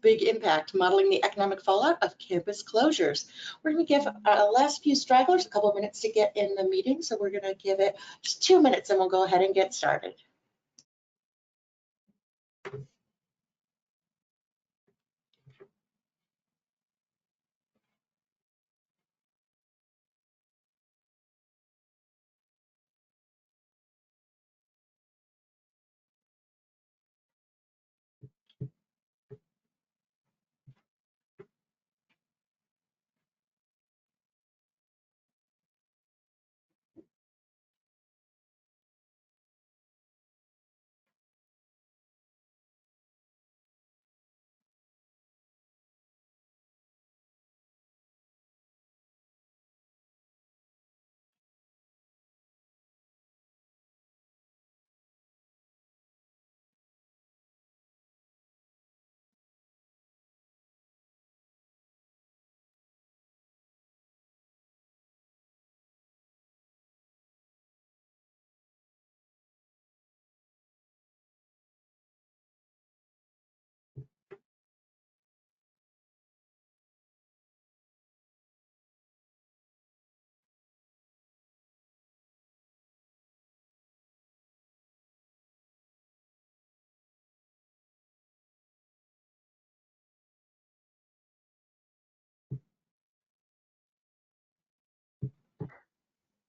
Big Impact, Modeling the Economic Fallout of Campus Closures. We're going to give our last few stragglers a couple of minutes to get in the meeting, so we're going to give it just 2 minutes and we'll go ahead and get started.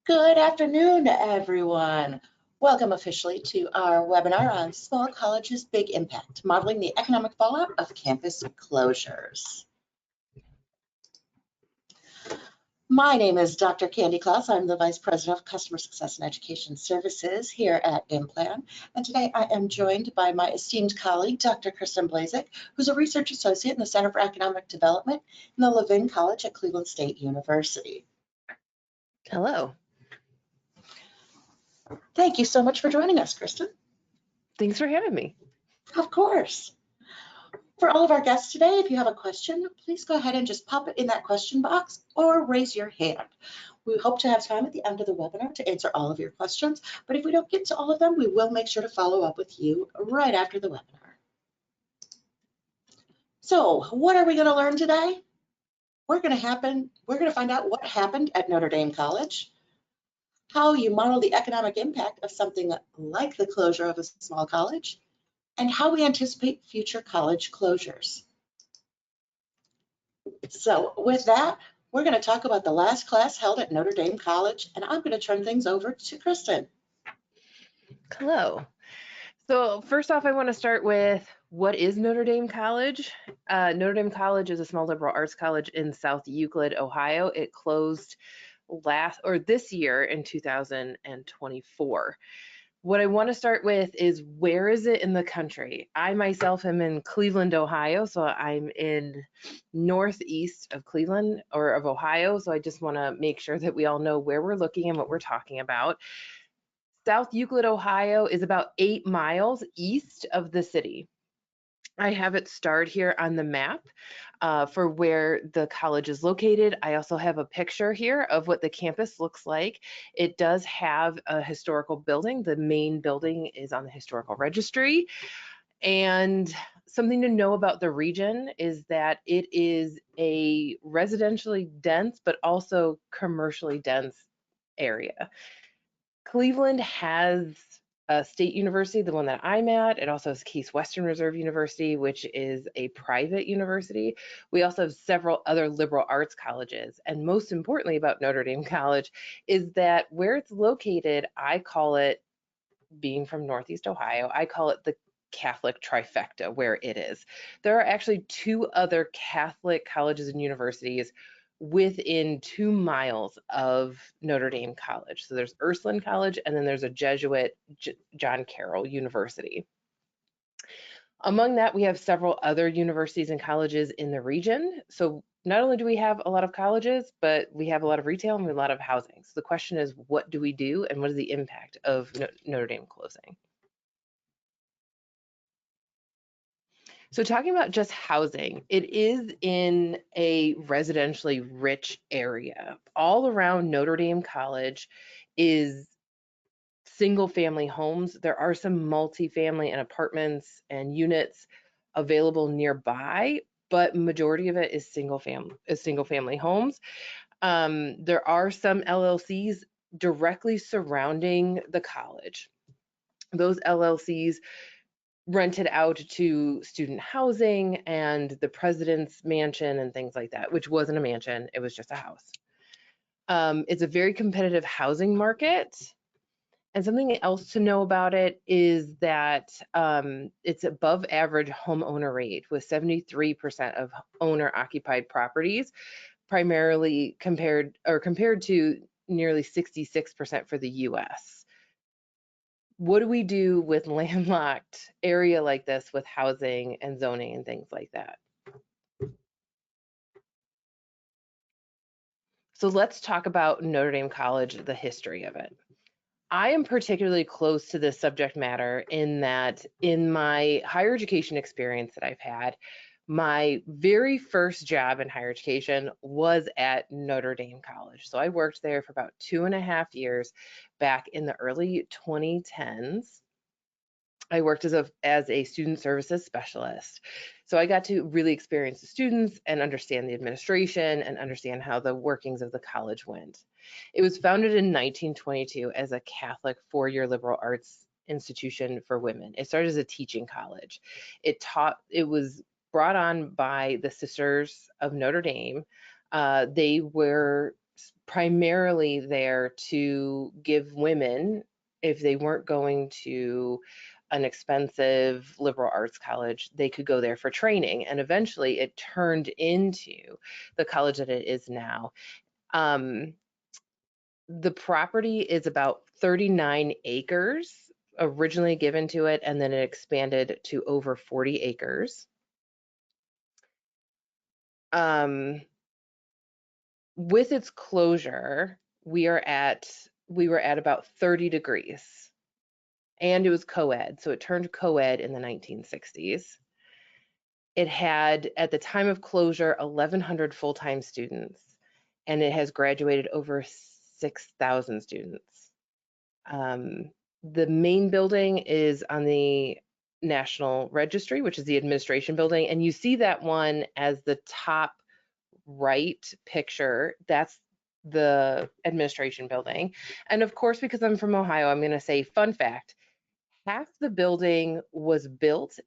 Good afternoon, everyone. Welcome officially to our webinar on Small Colleges' Big Impact, Modeling the Economic Fallout of Campus Closures. My name is Dr. Candi Clouse. I'm the Vice President of Customer Success and Education Services here at IMPLAN. And today I am joined by my esteemed colleague, Dr. Kristin Blazek, who's a Research Associate in the Center for Economic Development in the Levin College at Cleveland State University. Hello. Thank you so much for joining us, Kristin. Thanks for having me. Of course. For all of our guests today, if you have a question, please go ahead and just pop it in that question box or raise your hand. We hope to have time at the end of the webinar to answer all of your questions, but if we don't get to all of them, we will make sure to follow up with you right after the webinar. So what are we going to learn today? We're going to find out what happened at Notre Dame College, how you model the economic impact of something like the closure of a small college, and how we anticipate future college closures. So with that, we're going to talk about the last class held at Notre Dame College, and I'm going to turn things over to Kristin. Hello. So first off, I want to start with what is Notre Dame College? Notre Dame College is a small liberal arts college in South Euclid, Ohio. It closed this year in 2024. What I want to start with is, where is it in the country? I myself am in Cleveland, Ohio, so I'm in northeast of Cleveland or of Ohio. So I just want to make sure that we all know where we're looking and what we're talking about. South Euclid, Ohio is about 8 miles east of the city. I have it starred here on the map for where the college is located. I also have a picture here of what the campus looks like. It does have a historical building. The main building is on the historical registry. And something to know about the region is that it is a residentially dense, but also commercially dense area. Cleveland has a state university, the one that I'm at. It also has Case Western Reserve University, which is a private university. We also have several other liberal arts colleges. And most importantly about Notre Dame College is that where it's located, I call it, being from Northeast Ohio, I call it the Catholic trifecta where it is. There are actually 2 other Catholic colleges and universities within 2 miles of Notre Dame College. So there's Ursuline College, and then there's a Jesuit John Carroll University. Among that, we have several other universities and colleges in the region. So not only do we have a lot of colleges, but we have a lot of retail and a lot of housing. So the question is, what do we do, and what is the impact of Notre Dame closing? So talking about just housing, it is in a residentially rich area. All around Notre Dame College is single family homes. There are some multifamily and apartments and units, available nearby, but majority of it is single family homes. There are some LLCs directly surrounding the college. Those LLCs rented out to student housing and the president's mansion and things like that, which wasn't a mansion, it was just a house. It's a very competitive housing market. And something else to know about it is that it's above average homeowner rate with 73% of owner occupied properties, primarily compared to nearly 66% for the US. What do we do with landlocked area like this with housing and zoning and things like that? So let's talk about Notre Dame College, the history of it. I am particularly close to this subject matter in that in my higher education experience that I've had, my very first job in higher education was at Notre Dame College. So I worked there for about 2.5 years back in the early 2010s. I worked as a student services specialist. So I got to really experience the students and understand the administration and understand how the workings of the college went. It was founded in 1922 as a Catholic 4-year liberal arts institution for women. It started as a teaching college. It was brought on by the Sisters of Notre Dame. They were primarily there to give women, if they weren't going to an expensive liberal arts college, they could go there for training. And eventually it turned into the college that it is now. The property is about 39 acres originally given to it, and then it expanded to over 40 acres. With its closure, we were at about 30 degrees. And it was co-ed, so it turned co-ed in the 1960s. It had, at the time of closure, 1,100 full-time students, and it has graduated over 6,000 students. The main building is on the National Registry, which is the administration building, and you see that one as the top right picture. That's the administration building. And of course, because I'm from Ohio, I'm going to say, fun fact, half the building was built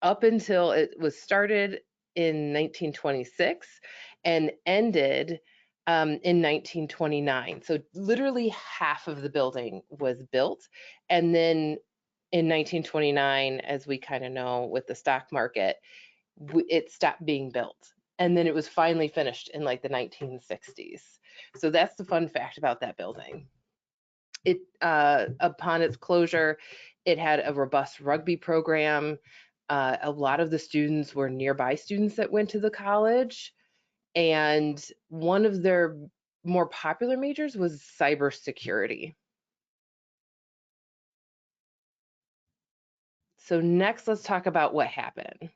up until it was started in 1926 and ended in 1929. So literally half of the building was built. And then in 1929, as we kind of know with the stock market, it stopped being built. And then it was finally finished in like the 1960s. So that's the fun fact about that building. Upon its closure, it had a robust rugby program. A lot of the students were nearby students that went to the college, and one of their more popular majors was cybersecurity. So next, let's talk about what happened.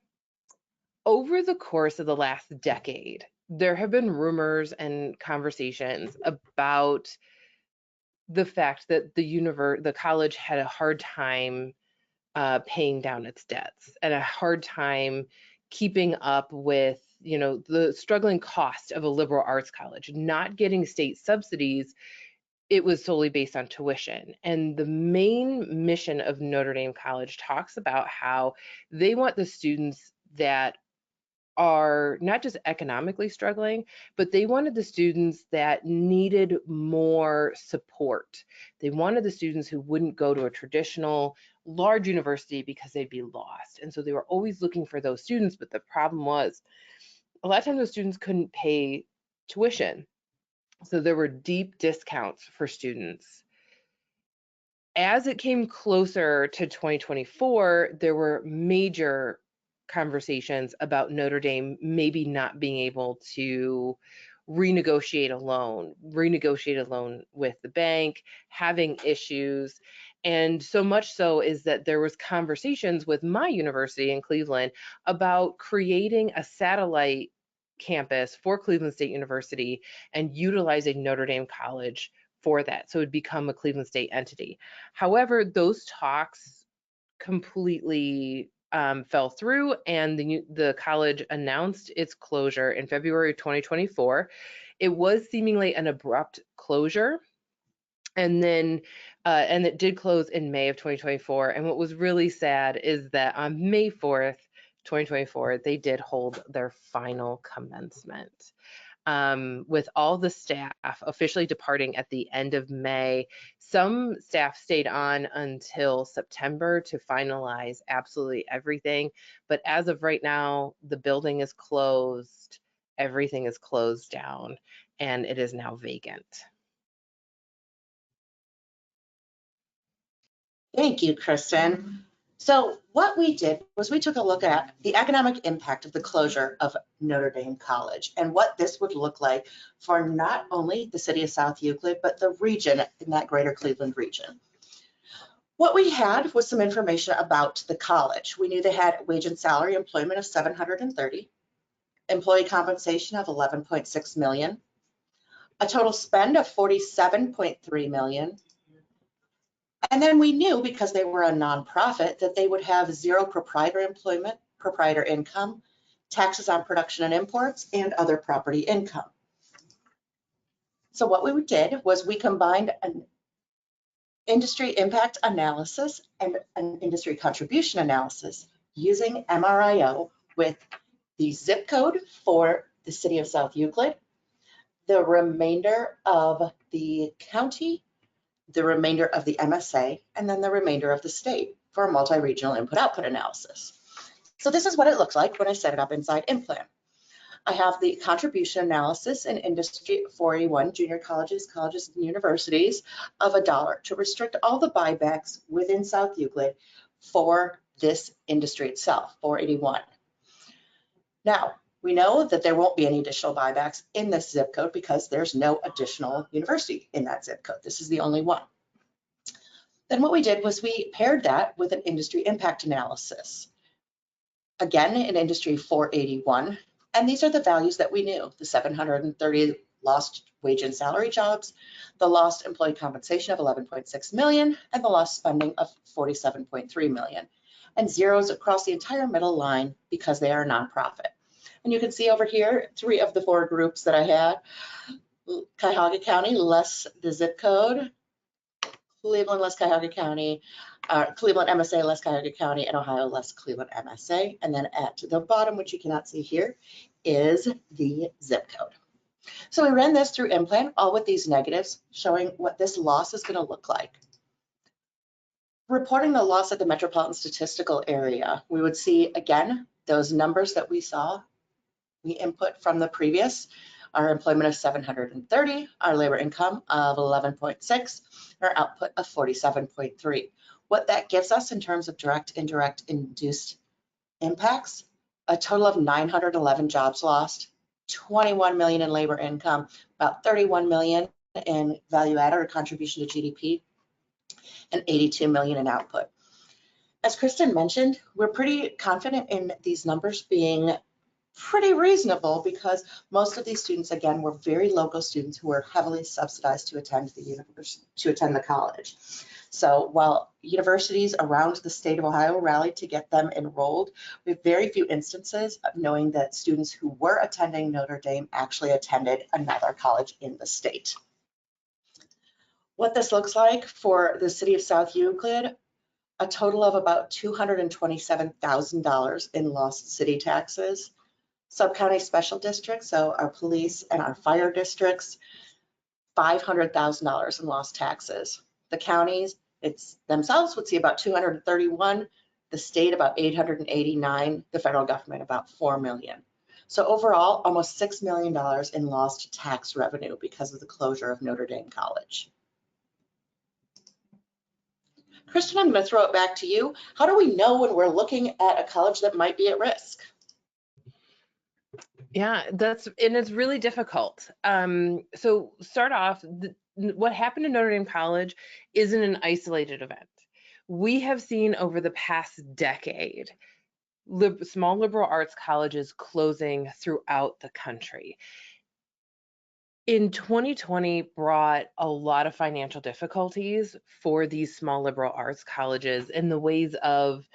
Over the course of the last decade, there have been rumors and conversations about the fact that the college had a hard time paying down its debts and a hard time keeping up with, the struggling cost of a liberal arts college, not getting state subsidies. It was solely based on tuition. And the main mission of Notre Dame College talks about how they want the students that are not just economically struggling, but they wanted the students that needed more support. They wanted the students who wouldn't go to a traditional large university because they'd be lost. And so they were always looking for those students, but the problem was a lot of times those students couldn't pay tuition. So there were deep discounts for students. As it came closer to 2024, there were major conversations about Notre Dame maybe not being able to renegotiate a loan with the bank, having issues. And so much so is that there was conversations with my university in Cleveland about creating a satellite campus for Cleveland State University and utilizing Notre Dame College for that. So it would become a Cleveland State entity. However, those talks completely fell through, and the college announced its closure in February 2024. It was seemingly an abrupt closure, and then and it did close in May of 2024. And what was really sad is that on May 4th, 2024, they did hold their final commencement. With all the staff officially departing at the end of May, some staff stayed on until September to finalize absolutely everything. But as of right now, the building is closed, everything is closed down, and it is now vacant. Thank you, Kristin. So what we did was we took a look at the economic impact of the closure of Notre Dame College and what this would look like for not only the city of South Euclid, but the region in that greater Cleveland region. What we had was some information about the college. We knew they had wage and salary employment of 730, employee compensation of 11.6 million, a total spend of 47.3 million. And then we knew, because they were a nonprofit, that they would have zero proprietor employment, proprietor income, taxes on production and imports, and other property income. So what we did was we combined an industry impact analysis and an industry contribution analysis using MRIO with the zip code for the city of South Euclid, the remainder of the county, the remainder of the MSA, and then the remainder of the state for a multi-regional input-output analysis. So this is what it looks like when I set it up inside IMPLAN. I have the contribution analysis in Industry 481, junior colleges, and universities of $1 to restrict all the buybacks within South Euclid for this industry itself, 481. Now, we know that there won't be any additional buybacks in this zip code because there's no additional university in that zip code. This is the only one. Then what we did was we paired that with an industry impact analysis. Again, in Industry 481, and these are the values that we knew: the 730 lost wage and salary jobs, the lost employee compensation of 11.6 million, and the lost spending of 47.3 million, and zeros across the entire middle line because they are a nonprofit. And you can see over here, 3 of the 4 groups that I had: Cuyahoga County less the zip code, Cleveland less Cuyahoga County, Cleveland MSA less Cuyahoga County, and Ohio less Cleveland MSA. And then at the bottom, which you cannot see here, is the zip code. So we ran this through IMPLAN, all with these negatives, showing what this loss is going to look like. Reporting the loss at the metropolitan statistical area, we would see, again, those numbers that we saw, we input from the previous, our employment of 730, our labor income of 11.6, our output of 47.3. What that gives us in terms of direct, indirect, induced impacts: a total of 911 jobs lost, 21 million in labor income, about 31 million in value added or contribution to GDP, and 82 million in output. As Kristin mentioned, we're pretty confident in these numbers being pretty reasonable because most of these students, again, were very local students who were heavily subsidized to attend the university, to attend the college. So while universities around the state of Ohio rallied to get them enrolled, we have very few instances of knowing that students who were attending Notre Dame actually attended another college in the state. What this looks like for the city of South Euclid: a total of about $227,000 in lost city taxes. Sub-county special districts, so our police and our fire districts, $500,000 in lost taxes. The counties themselves would see about 231, the state about 889, the federal government about 4 million. So overall, almost $6 million in lost tax revenue because of the closure of Notre Dame College. Kristin, I'm going to throw it back to you. How do we know when we're looking at a college that might be at risk? Yeah, it's really difficult. So start off, what happened to Notre Dame College isn't an isolated event. We have seen over the past decade small liberal arts colleges closing throughout the country. In 2020 brought a lot of financial difficulties for these small liberal arts colleges in the ways of,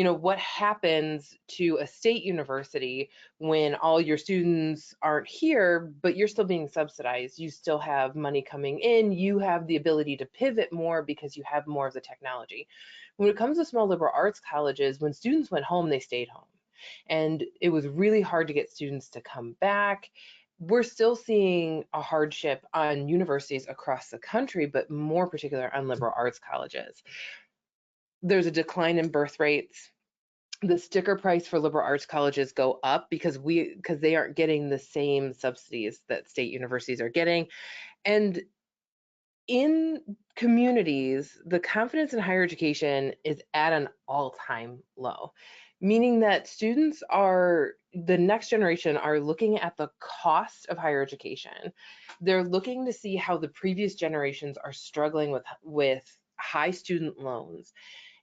what happens to a state university when all your students aren't here, but you're still being subsidized? You still have money coming in. You have the ability to pivot more because you have more of the technology. When it comes to small liberal arts colleges, when students went home, they stayed home. And it was really hard to get students to come back. We're still seeing a hardship on universities across the country, but more particular on liberal arts colleges. There's a decline in birth rates. The sticker price for liberal arts colleges go up because they aren't getting the same subsidies that state universities are getting. And in communities, the confidence in higher education is at an all-time low, meaning that the next generation are looking at the cost of higher education. They're looking to see how the previous generations are struggling with high student loans.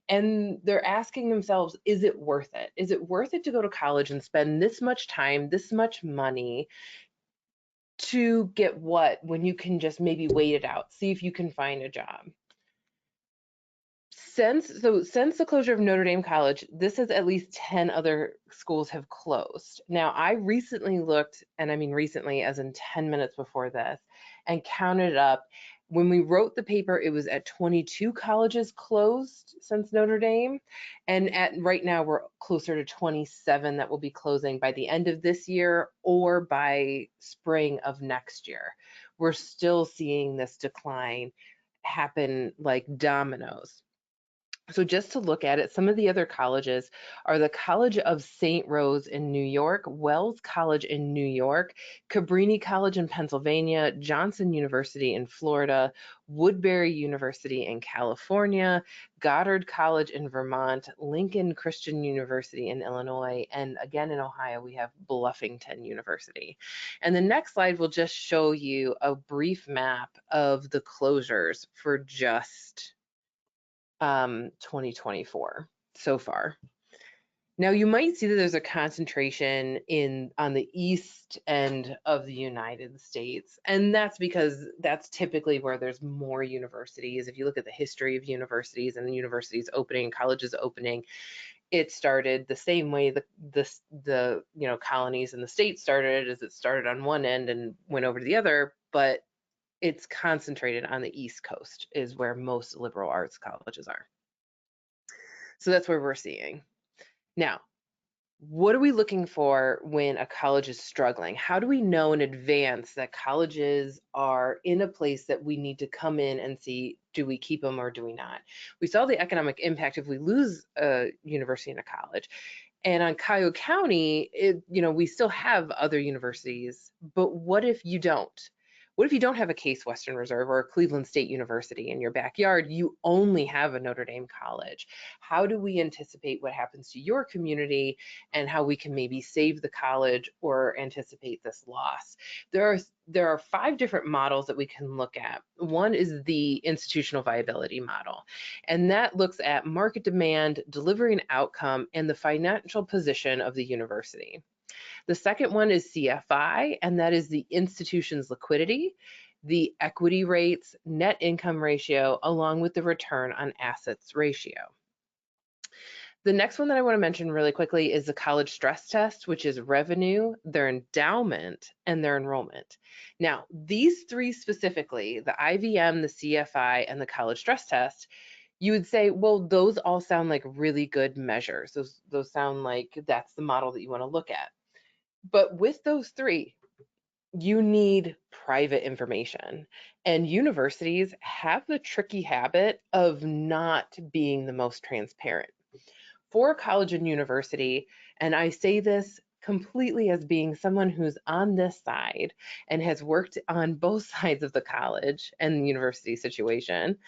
And they're asking themselves, is it worth it? Is it worth it to go to college and spend this much time, this much money to get what, when you can just maybe wait it out, see if you can find a job? Since the closure of Notre Dame College, this is at least 10 other schools have closed. Now, I recently looked, and I mean recently as in 10 minutes before this, and counted up. When we wrote the paper, it was at 22 colleges closed since Notre Dame. And right now we're closer to 27 that will be closing by the end of this year or by spring of next year. We're still seeing this decline happen like dominoes. So just to look at it, some of the other colleges are the College of St. Rose in New York, Wells College in New York, Cabrini College in Pennsylvania, Johnson University in Florida, Woodbury University in California, Goddard College in Vermont, Lincoln Christian University in Illinois, and again in Ohio, we have Bluffington University. And the next slide will just show you a brief map of the closures for just 2024 so far. Now you might see that there's a concentration on the east end of the United States, and that's because that's typically where there's more universities. If you look at the history of universities and universities opening, colleges opening, it started the same way the colonies and the states started, as it started on one end and went over to the other, but it's concentrated on the East Coast is where most liberal arts colleges are. So that's where we're seeing. Now, what are we looking for when a college is struggling? How do we know in advance that colleges are in a place that we need to come in and see, do we keep them or do we not? We saw the economic impact if we lose a university and a college. And on Cuyahoga County, we still have other universities, but what if you don't? What if you don't have a Case Western Reserve or a Cleveland State University in your backyard? You only have a Notre Dame College. How do we anticipate what happens to your community and how we can maybe save the college or anticipate this loss? There are 5 different models that we can look at. One is the institutional viability model, and that looks at market demand, delivery and outcome, and the financial position of the university. The second one is CFI, and that is the institution's liquidity, the equity rates, net income ratio, along with the return on assets ratio. The next one that I want to mention really quickly is the college stress test, which is revenue, their endowment, and their enrollment. Now, these 3 specifically, the IVM, the CFI, and the college stress test, you would say, well, those all sound like really good measures. Those sound like that's the model that you want to look at. But with those 3, you need private information. And universities have the tricky habit of not being the most transparent. For a college and university, and I say this completely as being someone who's on this side and has worked on both sides of the college and the university situation,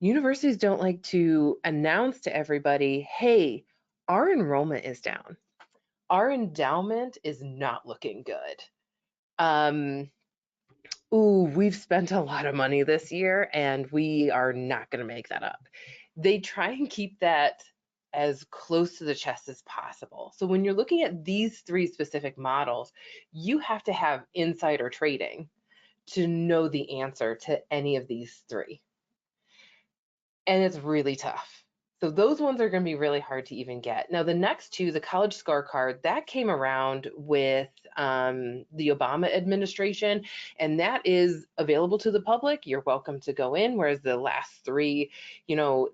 universities don't like to announce to everybody, hey, our enrollment is down. Our endowment is not looking good. We've spent a lot of money this year and we are not going to make that up. They try and keep that as close to the chest as possible. So when you're looking at these 3 specific models, you have to have insider trading to know the answer to any of these 3. And it's really tough. So those ones are going to be really hard to even get. Now, the next two, the college scorecard, that came around with the Obama administration, and that is available to the public. You're welcome to go in, whereas the last three,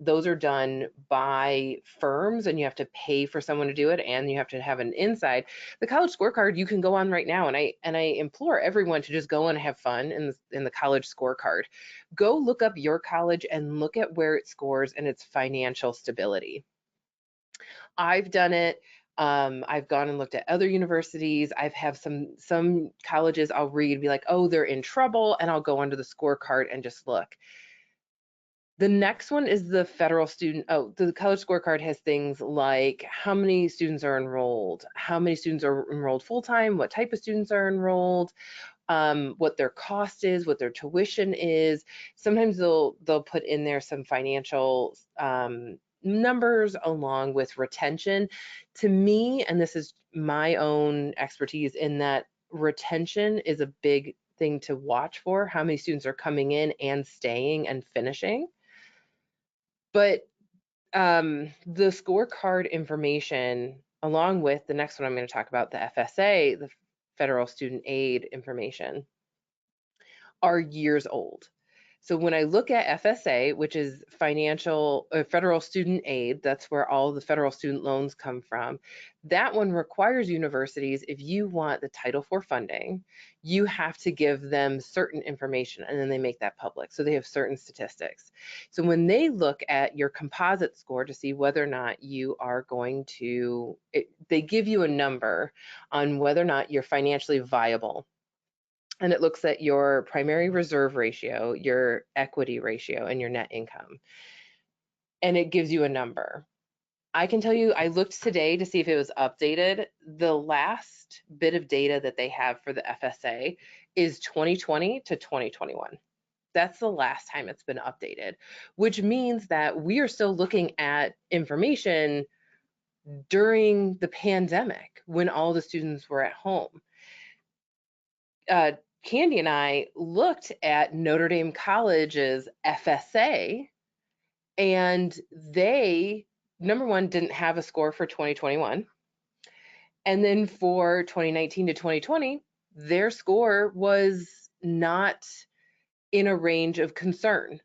those are done by firms, and you have to pay for someone to do it, and you have to have an inside. The college scorecard, you can go on right now, and I implore everyone to just go and have fun in the college scorecard. Go look up your college and look at where it scores and its financial stability. I've done it. I've gone and looked at other universities. I've have some colleges I'll read and be like, oh, they're in trouble, and I'll go under the scorecard and just look. The next one is the federal student. Oh, the college scorecard has things like how many students are enrolled, how many students are enrolled full-time, what type of students are enrolled, what their cost is, what their tuition is. Sometimes they'll put in there some financial numbers along with retention. To me, and this is my own expertise in that, retention is a big thing to watch for, how many students are coming in and staying and finishing. But the scorecard information, along with the next one I'm going to talk about, the FSA, the federal student aid information, are years old. So when I look at FSA, which is federal student aid, that's where all the federal student loans come from. That one requires universities, if you want the Title IV funding, you have to give them certain information, and then they make that public. So they have certain statistics. So when they look at your composite score to see whether or not you are going to, they give you a number on whether or not you're financially viable. And it looks at your primary reserve ratio, your equity ratio, and your net income. And it gives you a number. I can tell you, I looked today to see if it was updated. The last bit of data that they have for the FSA is 2020 to 2021. That's the last time it's been updated, which means that we are still looking at information during the pandemic when all the students were at home. Candi and I looked at Notre Dame College's FSA, and they, number one, didn't have a score for 2021. And then for 2019 to 2020, their score was not in a range of concern.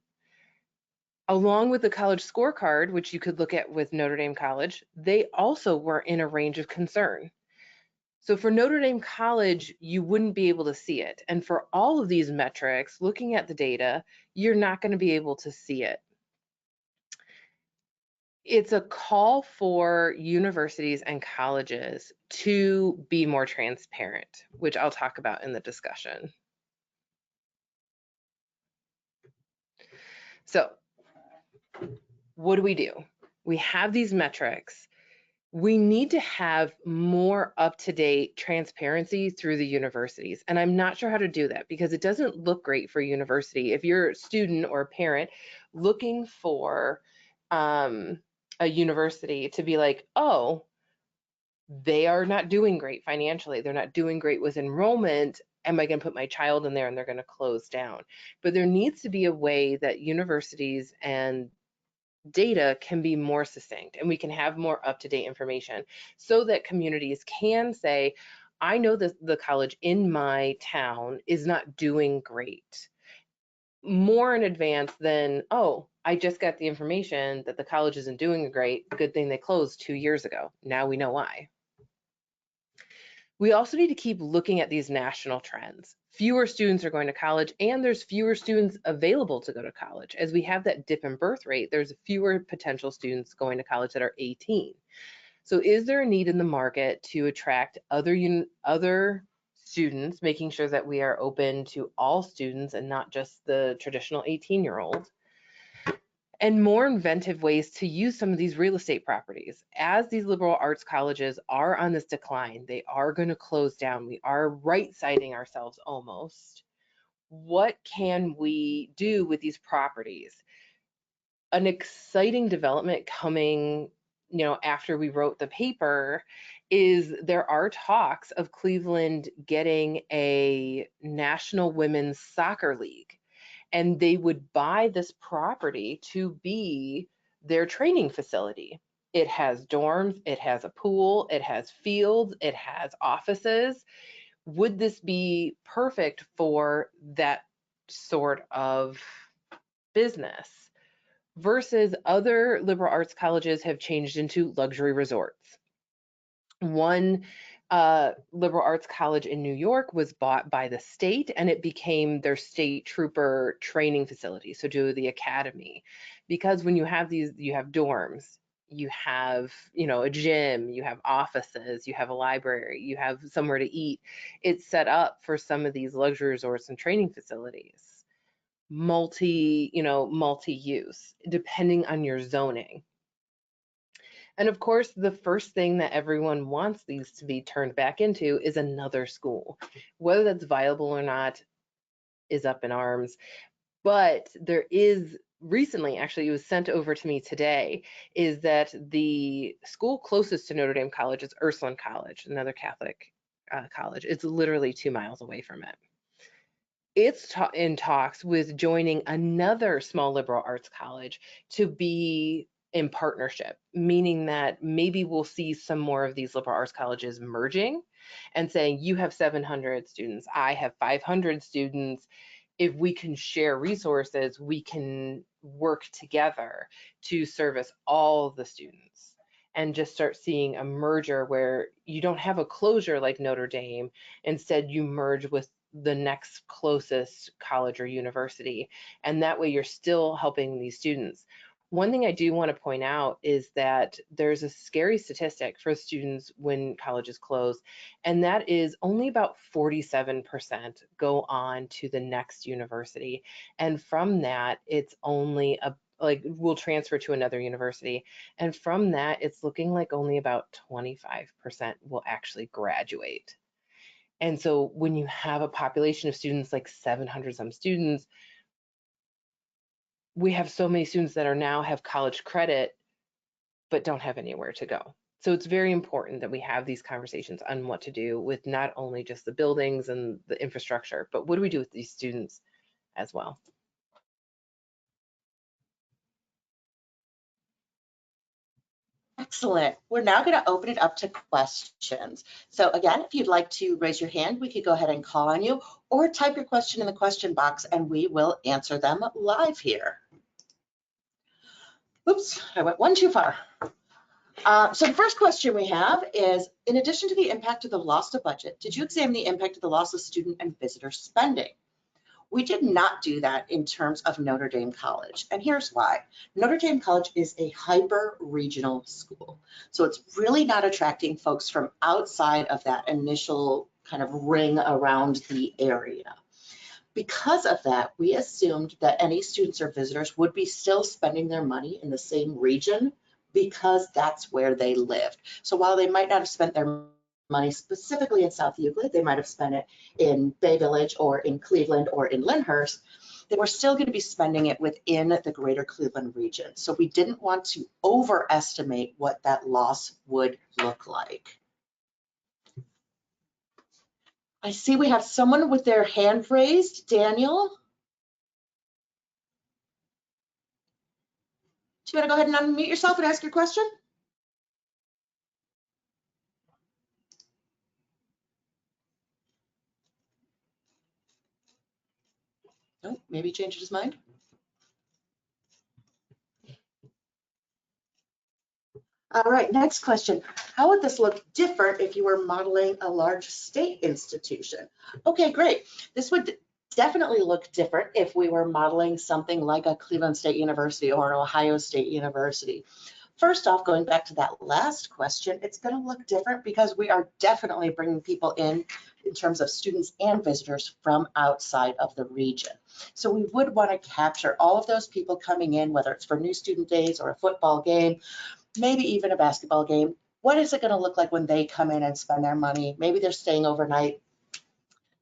Along with the college scorecard, which you could look at with Notre Dame College, they also were in a range of concern. So for Notre Dame College, you wouldn't be able to see it. And for all of these metrics, looking at the data, you're not going to be able to see it. It's a call for universities and colleges to be more transparent, which I'll talk about in the discussion. So what do? We have these metrics. We need to have more up-to-date transparency through the universities. And I'm not sure how to do that because it doesn't look great for a university. If you're a student or a parent looking for a university to be like, oh, they are not doing great financially, they're not doing great with enrollment, am I going to put my child in there and they're going to close down? But there needs to be a way that universities and data can be more succinct and we can have more up-to-date information so that communities can say, I know that the college in my town is not doing great, more in advance than, oh, I just got the information that the college isn't doing great, good thing they closed 2 years ago, now we know why. We also need to keep looking at these national trends. Fewer students are going to college, and there's fewer students available to go to college. As we have that dip in birth rate, there's fewer potential students going to college that are 18. So is there a need in the market to attract other students, making sure that we are open to all students and not just the traditional 18-year-old? And more inventive ways to use some of these real estate properties. As these liberal arts colleges are on this decline, they are going to close down. We are right-siding ourselves almost. What can we do with these properties? An exciting development coming, after we wrote the paper is there are talks of Cleveland getting a national women's soccer league. And they would buy this property to be their training facility. It has dorms, it has a pool, it has fields, it has offices. Would this be perfect for that sort of business? Versus other liberal arts colleges have changed into luxury resorts. One liberal arts college in New York was bought by the state, and it became their state trooper training facility, so do the academy. Because when you have these, you have dorms, you have, you know, a gym, you have offices, you have a library, you have somewhere to eat. It's set up for some of these luxury resorts and training facilities, multi-use, depending on your zoning. And of course, the first thing that everyone wants these to be turned back into is another school. Whether that's viable or not is up in arms. But there is recently, actually, it was sent over to me today, is that the school closest to Notre Dame College is Ursuline College, another Catholic college. It's literally 2 miles away from it. It's in talks with joining another small liberal arts college to be in partnership, meaning that maybe we'll see some more of these liberal arts colleges merging and saying, you have 700 students, I have 500 students. If we can share resources, we can work together to service all the students, and just start seeing a merger where you don't have a closure like Notre Dame. Instead, you merge with the next closest college or university, and that way you're still helping these students. One thing I do want to point out is that there's a scary statistic for students when colleges close, and that is only about 47% go on to the next university. And from that, it's only will transfer to another university. And from that, it's looking like only about 25% will actually graduate. And so when you have a population of students, like 700 some students, we have so many students that are now have college credit, but don't have anywhere to go. So it's very important that we have these conversations on what to do with not only just the buildings and the infrastructure, but what do we do with these students as well? Excellent. We're now going to open it up to questions. So again, if you'd like to raise your hand, we could go ahead and call on you, or type your question in the question box and we will answer them live here. Oops, I went one too far. So the first question we have is, in addition to the impact of the loss to budget, did you examine the impact of the loss of student and visitor spending? We did not do that in terms of Notre Dame College, and here's why. Notre Dame College is a hyper-regional school, so it's really not attracting folks from outside of that initial kind of ring around the area. Because of that, we assumed that any students or visitors would be still spending their money in the same region because that's where they lived. So while they might not have spent their money specifically in South Euclid, they might have spent it in Bay Village or in Cleveland or in Lyndhurst, they were still going to be spending it within the greater Cleveland region. So we didn't want to overestimate what that loss would look like. I see we have someone with their hand raised. Daniel? Do you want to go ahead and unmute yourself and ask your question? Oh, maybe he changed his mind. All right, next question. How would this look different if you were modeling a large state institution? Okay, great. This would definitely look different if we were modeling something like a Cleveland State University or an Ohio State University. First off, going back to that last question, it's going to look different because we are definitely bringing people in terms of students and visitors from outside of the region. So we would want to capture all of those people coming in, whether it's for new student days or a football game, maybe even a basketball game. What is it going to look like when they come in and spend their money? Maybe they're staying overnight,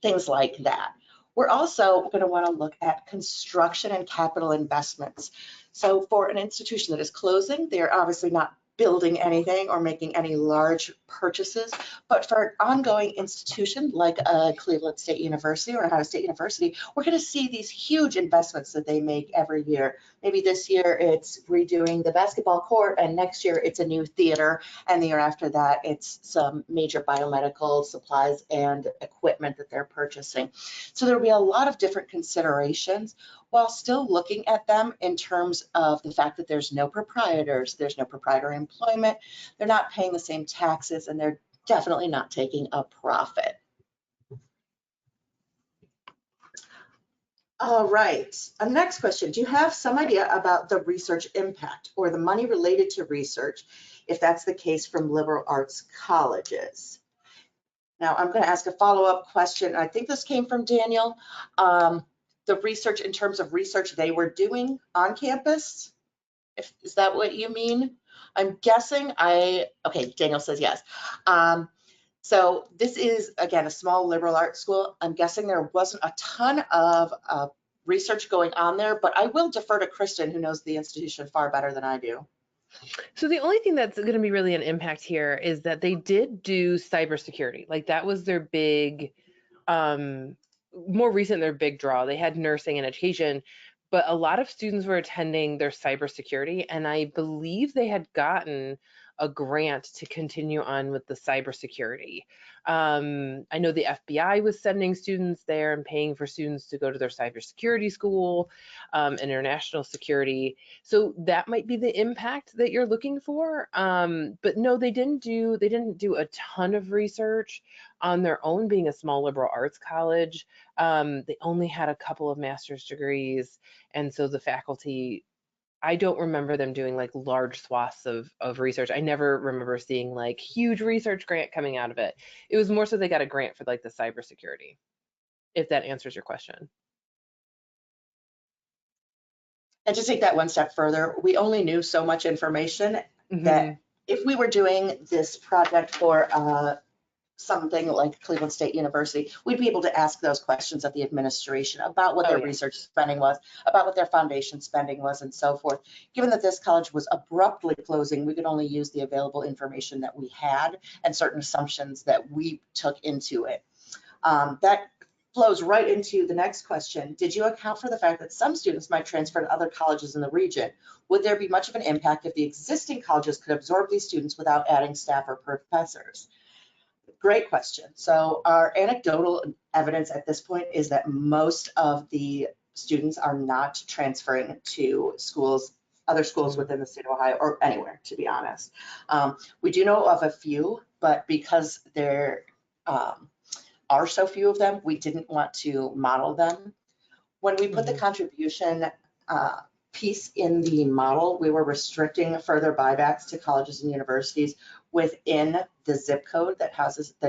things like that. We're also going to want to look at construction and capital investments. So for an institution that is closing, they're obviously not building anything or making any large purchases, but for an ongoing institution like a Cleveland State University or Ohio State University, we're going to see these huge investments that they make every year maybe this year it's redoing the basketball court, and next year it's a new theater, and the year after that it's some major biomedical supplies and equipment that they're purchasing. So there'll be a lot of different considerations while still looking at them in terms of the fact that there's no proprietors, there's no proprietor employment, they're not paying the same taxes, and they're definitely not taking a profit. All right, next question. Do you have some idea about the research impact or the money related to research, if that's the case, from liberal arts colleges? Now, I'm going to ask a follow-up question. I think this came from Daniel. The research, in terms of research they were doing on campus, is that what you mean? I'm guessing okay, Daniel says yes. So this is, again, a small liberal arts school. I'm guessing there wasn't a ton of research going on there, but I will defer to Kristin, who knows the institution far better than I do. So the only thing that's going to be really an impact here is that they did do cybersecurity. Like that was their big, more recent, their big draw. They had nursing and education, but a lot of students were attending their cybersecurity, and I believe they had gotten a grant to continue on with the cybersecurity. I know the FBI was sending students there and paying for students to go to their cybersecurity school, international security. So that might be the impact that you're looking for. But no, they didn't do a ton of research on their own, being a small liberal arts college. They only had a couple of master's degrees, and so the faculty, I don't remember them doing like large swaths of research. I never remember seeing like huge research grant coming out of it. It was more so they got a grant for like the cybersecurity, if that answers your question. And to take that one step further, we only knew so much information that if we were doing this project for something like Cleveland State University, we'd be able to ask those questions of the administration about what their research spending was, about what their foundation spending was, and so forth. Given that this college was abruptly closing, we could only use the available information that we had and certain assumptions that we took into it. That flows right into the next question. Did you account for the fact that some students might transfer to other colleges in the region? Would there be much of an impact if the existing colleges could absorb these students without adding staff or professors? Great question. So our anecdotal evidence at this point is that most of the students are not transferring to schools, other schools within the state of Ohio, or anywhere, to be honest. We do know of a few, but because there are so few of them, we didn't want to model them. When we put the contribution piece in the model, we were restricting further buybacks to colleges and universities within the zip code that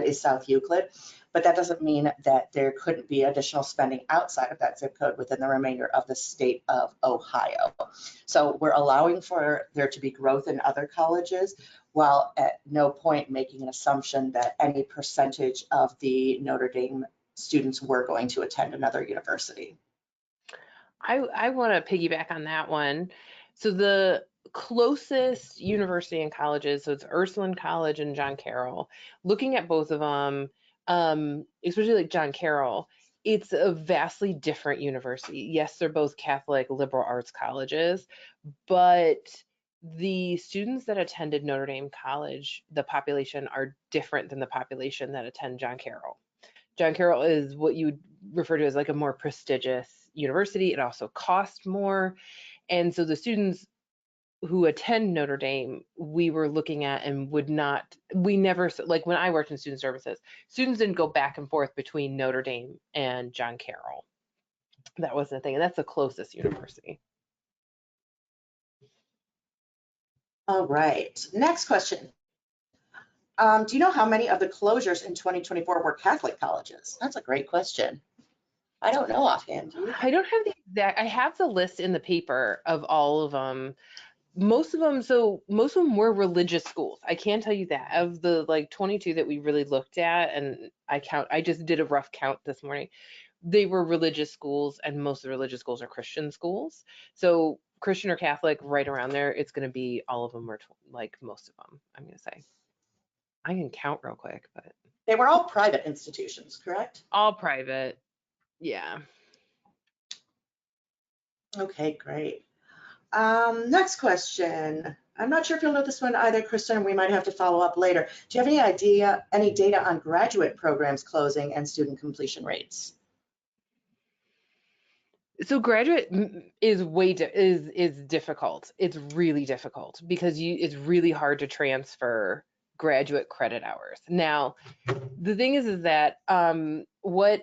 is South Euclid, but that doesn't mean that there couldn't be additional spending outside of that zip code within the remainder of the state of Ohio. So we're allowing for there to be growth in other colleges, while at no point making an assumption that any percentage of the Notre Dame students were going to attend another university. I want to piggyback on that one. So the closest university and colleges, so it's Ursuline College and John Carroll. Looking at both of them, especially like John Carroll, it's a vastly different university. Yes, they're both Catholic liberal arts colleges, but the students that attended Notre Dame College, the population are different than the population that attend John Carroll. John Carroll is what you would refer to as like a more prestigious university. It also costs more. And so the students who attend Notre Dame, we were looking at and we never, like when I worked in student services, students didn't go back and forth between Notre Dame and John Carroll. That wasn't a thing. And that's the closest university. All right, next question. Do you know how many of the closures in 2024 were Catholic colleges? That's a great question. I don't know offhand. I don't have the exact, I have the list in the paper of all of them. Most of them were religious schools. I can tell you that. Of the like 22 that we really looked at, and I just did a rough count this morning, they were religious schools, and most of the religious schools are Christian schools. So Christian or Catholic, right around there, it's going to be all of them, or like most of them, I'm going to say. I can count real quick, but they were all private institutions, correct? All private, yeah. Okay, great. Next question. I'm not sure if you'll know this one either, Kristin. We might have to follow up later. Do you have any data on graduate programs closing and student completion rates? So graduate is difficult. It's really difficult because it's really hard to transfer graduate credit hours. Now, the thing is that what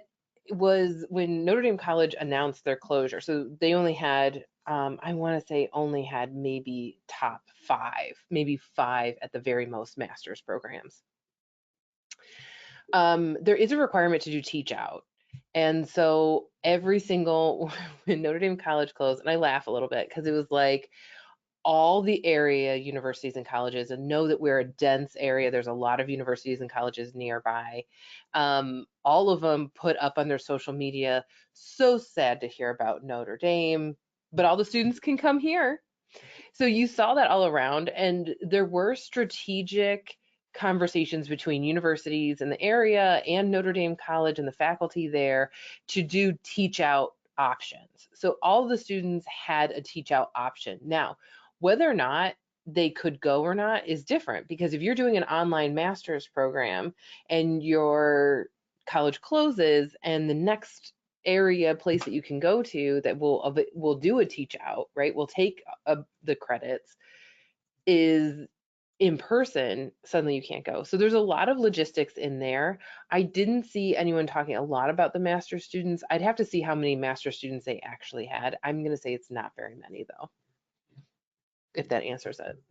was when Notre Dame College announced their closure, so they only had I want to say only had maybe top 5, maybe 5 at the very most master's programs. There is a requirement to do teach out. And so every single, when Notre Dame College closed, and I laugh a little bit because it was like all the area universities and colleges, and know that we're a dense area. There's a lot of universities and colleges nearby. All of them put up on their social media, so sad to hear about Notre Dame, but all the students can come here. So you saw that all around, and there were strategic conversations between universities in the area and Notre Dame College and the faculty there to do teach out options. So all the students had a teach out option. Now, whether or not they could go or not is different, because if you're doing an online master's program and your college closes and the next area place that you can go to that will do a teach out, right, will take the credits, is in person, suddenly you can't go. So there's a lot of logistics in there. I didn't see anyone talking a lot about the master's students. I'd have to see how many master's students they actually had. I'm going to say it's not very many though, if that answers it.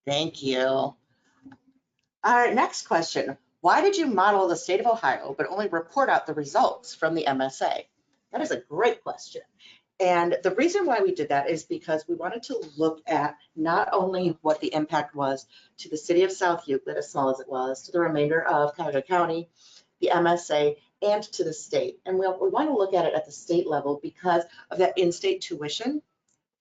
Thank you. All right, next question. Why did you model the state of Ohio, but only report out the results from the MSA? That is a great question. And the reason why we did that is because we wanted to look at not only what the impact was to the city of South Euclid, as small as it was, to the remainder of Cuyahoga County, the MSA, and to the state. And we want to look at it at the state level because of that in-state tuition.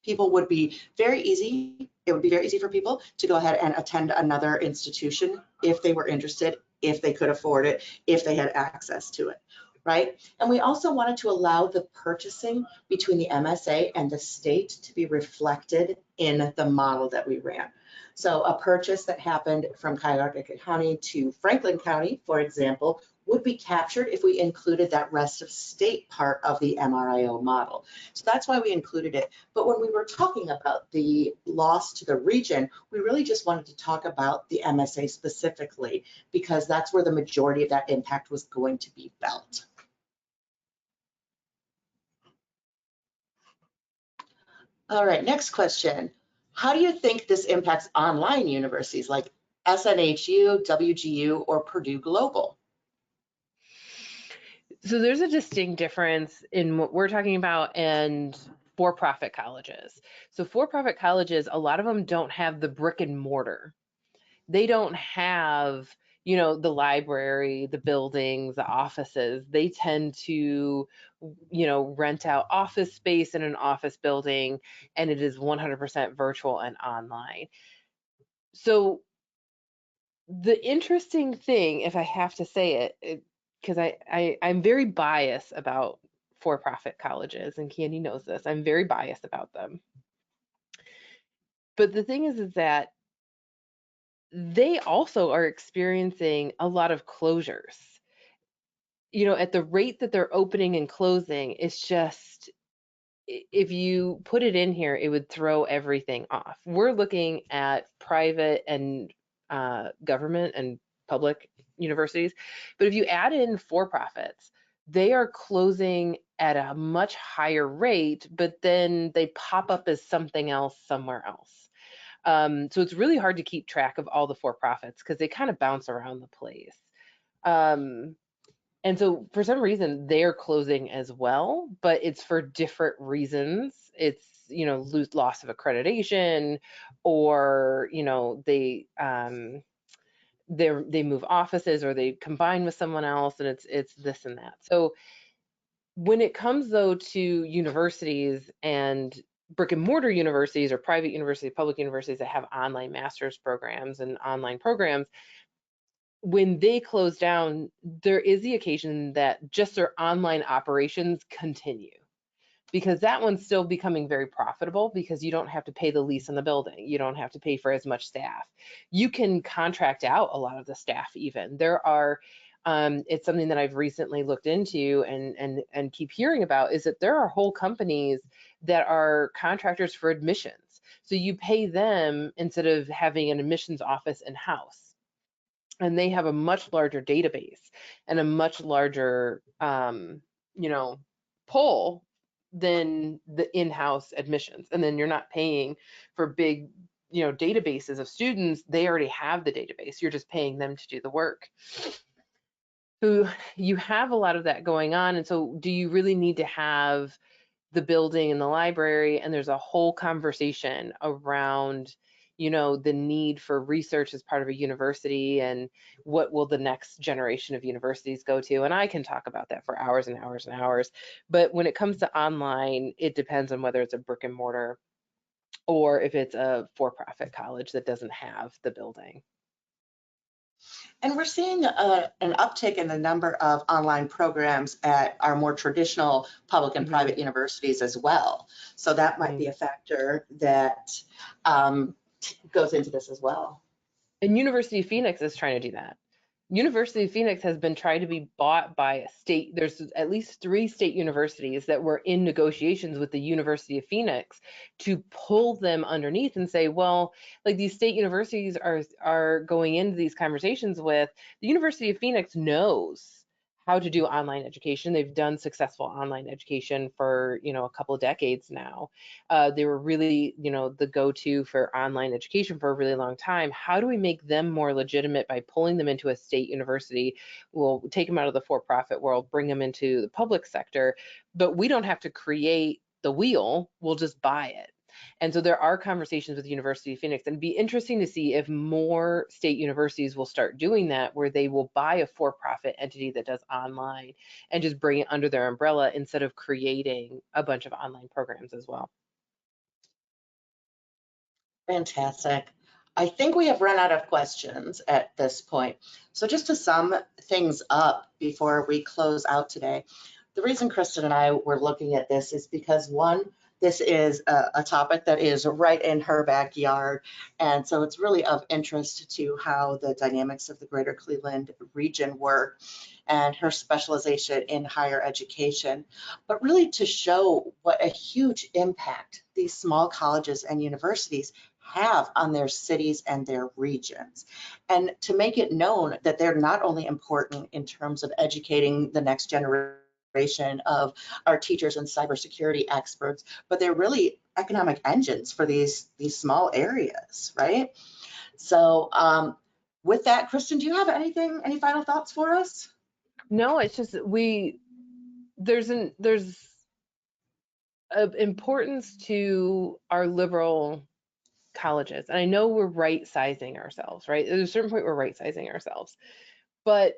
It would be very easy for people to go ahead and attend another institution if they were interested, if they could afford it, if they had access to it, right? And we also wanted to allow the purchasing between the MSA and the state to be reflected in the model that we ran. So a purchase that happened from Cuyahoga County to Franklin County, for example, would be captured if we included that rest of state part of the MRIO model. So that's why we included it. But when we were talking about the loss to the region, we really just wanted to talk about the MSA specifically, because that's where the majority of that impact was going to be felt. All right, next question. How do you think this impacts online universities like SNHU, WGU, or Purdue Global? So there's a distinct difference in what we're talking about and for-profit colleges. So for-profit colleges, a lot of them don't have the brick and mortar. They don't have, the library, the buildings, the offices. They tend to, rent out office space in an office building, and it is 100% virtual and online. So the interesting thing, if I have to say it, because I'm very biased about for-profit colleges, and Candi knows this. I'm very biased about them. But the thing is that they also are experiencing a lot of closures. At the rate that they're opening and closing, it's just, if you put it in here, it would throw everything off. We're looking at private and government and public universities, but if you add in for-profits, they are closing at a much higher rate, but then they pop up as something else somewhere else. So it's really hard to keep track of all the for-profits because they kind of bounce around the place. And so for some reason they're closing as well, but it's for different reasons. It's, loss of accreditation, or, they move offices, or they combine with someone else, and it's this and that. So when it comes though to universities and brick and mortar universities or private universities, public universities that have online master's programs and online programs, when they close down, there is the occasion that just their online operations continue, because that one's still becoming very profitable because you don't have to pay the lease on the building. You don't have to pay for as much staff. You can contract out a lot of the staff even. There are, it's something that I've recently looked into and keep hearing about, is that there are whole companies that are contractors for admissions. So you pay them instead of having an admissions office in-house. And they have a much larger database and a much larger, pull than the in-house admissions. And then you're not paying for big, databases of students. They already have the database. You're just paying them to do the work. So you have a lot of that going on. And so do you really need to have the building and the library? And there's a whole conversation around, the need for research as part of a university and what will the next generation of universities go to. And I can talk about that for hours and hours and hours. But when it comes to online, it depends on whether it's a brick and mortar or if it's a for-profit college that doesn't have the building. And we're seeing an uptick in the number of online programs at our more traditional public and private universities as well. So that might be a factor that goes into this as well. And University of Phoenix is trying to do that. University of Phoenix has been trying to be bought by a state. There's at least 3 state universities that were in negotiations with the University of Phoenix to pull them underneath and say, well, like these state universities are going into these conversations with the University of Phoenix knows how to do online education. They've done successful online education for, a couple of decades now. They were really, the go-to for online education for a really long time. How do we make them more legitimate by pulling them into a state university? We'll take them out of the for-profit world, bring them into the public sector, but we don't have to create the wheel. We'll just buy it. And so there are conversations with the University of Phoenix, and it'd be interesting to see if more state universities will start doing that, where they will buy a for-profit entity that does online and just bring it under their umbrella instead of creating a bunch of online programs as well. Fantastic. I think we have run out of questions at this point. So just to sum things up before we close out today, the reason Kristin and I were looking at this is because, one, this is a topic that is right in her backyard. And so it's really of interest to how the dynamics of the greater Cleveland region work and her specialization in higher education, but really to show what a huge impact these small colleges and universities have on their cities and their regions, and to make it known that they're not only important in terms of educating the next generation of our teachers and cybersecurity experts, but they're really economic engines for these small areas, right? So with that, Kristin, do you have any final thoughts for us? No, it's just there's an importance to our liberal colleges. And I know we're right sizing ourselves, right? At a certain point, we're right sizing ourselves. But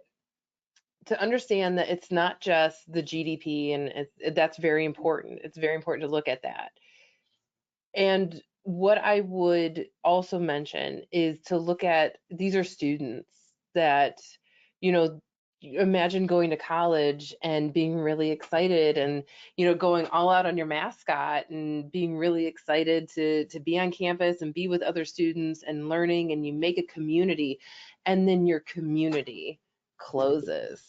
to understand that it's not just the GDP, and that's very important. It's very important to look at that. And what I would also mention is to look at, these are students that, imagine going to college and being really excited and, going all out on your mascot and being really excited to be on campus and be with other students and learning, and you make a community, and then your community closes.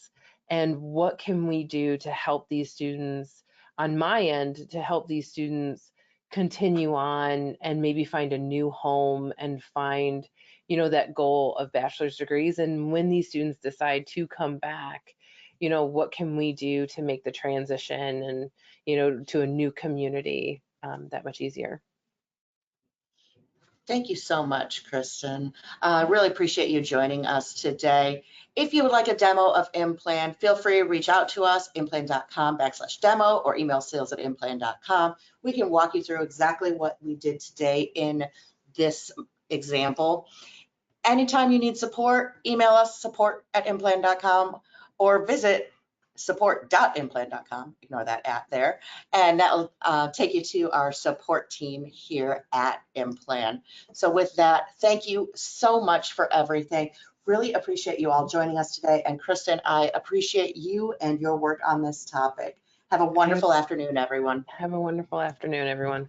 And what can we do to help these students, on my end, to help these students continue on and maybe find a new home and find, that goal of bachelor's degrees? And when these students decide to come back, what can we do to make the transition and, to a new community that much easier? Thank you so much, Kristin. I really appreciate you joining us today. If you would like a demo of IMPLAN, feel free to reach out to us, implan.com/demo, or email sales@implan.com. We can walk you through exactly what we did today in this example. Anytime you need support, email us, support@implan.com, or visit support.implan.com, ignore that at there, and that'll take you to our support team here at IMPLAN. So with that, thank you so much for everything. Really appreciate you all joining us today. And Kristin, I appreciate you and your work on this topic. Have a wonderful afternoon, everyone. Have a wonderful afternoon, everyone.